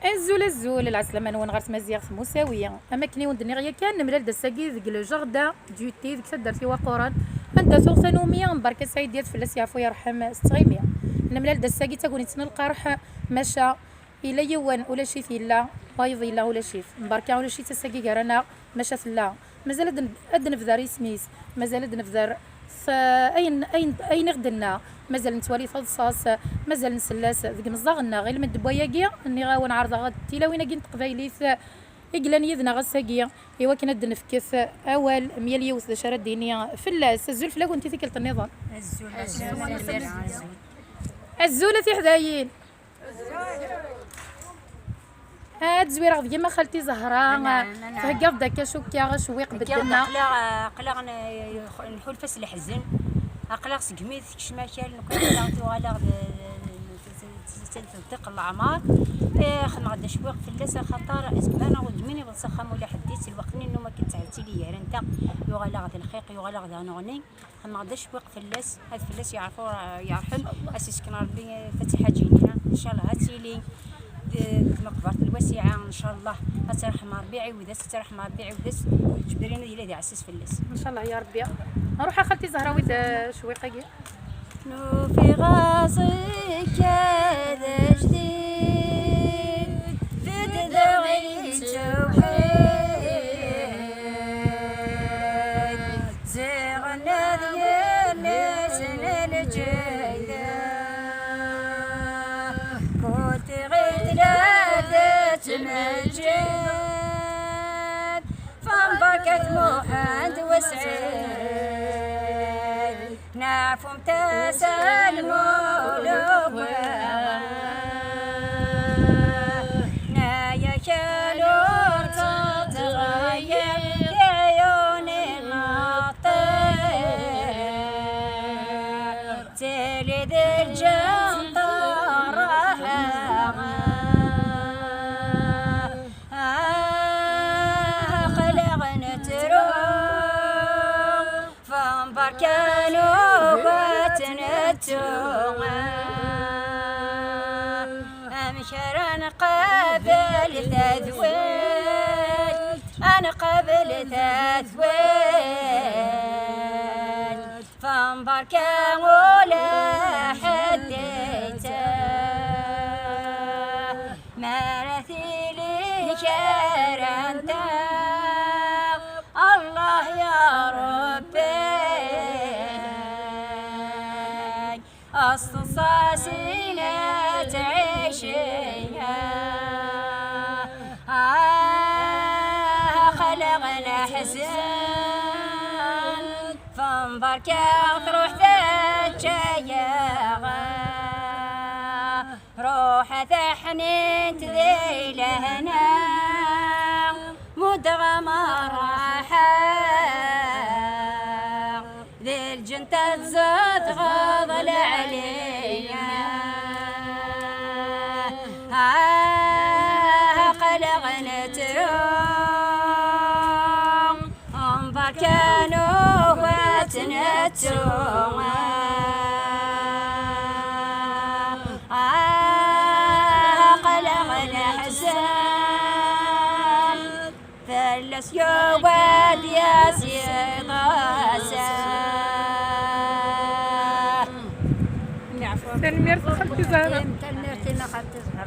الزول العسلامة نون غرس مزيغ مساوية اما كني وندني غيا كان نملال دساكي ذيك لو جاردان دو تي ديك درتي وقران انت سوق سنومية مباركة سعيد ديال فلاس يعفو يرحم ستغيمية نملال دساكي تاكوني تنلقى روح مشى الا يوان ولا شي فيلا بايض الا ولا شيف مباركة ولا شي تساكي كرانا مشى فلا مازال ادن فذار اسميس مازال ادن فذار اين غدنا مازال نتوالي فالصاص مازال نسلاس ذيك مزاغنا غير من دبواياكيا اني غاون عارضه غاد التلاوين كي تقبايليت إقلان يذنا غساقيا إوا كنا نفكس أول ميال يوث شارع الدينية فلاس الزول فلا كنتي ثقلت النظام الزولة في حدايين هاد زويرة غدي ما خالتي زهرة فهكا داكا شوكيا غشويق بدلنا قلا نحول فاس الحزن قلا سقميت كشماشال نكون غالا تلتق العمار خدنا غدا شويق في اللاسه خطر اسبانا ودميني بنسخم ولا حديت الوقتني انه ما كنت لي يعني انت يغالا غدا الخيق يغالا غدا نغني خدنا غدا شويق في اللاس هاد في اللاس يعرفوا يرحم اسيس كنا ربي فاتحه جينينا ان شاء الله هاتي لي مقبرة الواسعة ان شاء الله ترحم ربيعي وداس ترحم ربيعي وداس جبرينا ديالي دي عساس في اللاس ان شاء الله يا ربي نروح خالتي زهراوي شويقه نو في غاصك هذا جديد في تدغي توحيد زغنا ديال سنة الجايدة كنت غير ثلاثة مجاد فانبكت محمد وسعيد نعفو امتسى المولوة نايا شالور تتغير عيوني الناطر تالي ذي الجنطة راحة خلقنا تروح فانبركانو أمشران قابل تذويل أنا قابل تذويل فانبركا ولا حديته مرثيلي شارنتا الله يا ربي أصصاصينا تعيشيها خلقنا حزن فانبركا تروح ذاتشايا روح ثحنين تذيلهنا مدغم راحة ذي الجنة تزاد غضل علينا قلقنا تروم انبركانو واتنتوم قلقنا حزان فلس يواد يا سيغاسا تنمير خالتي زهرة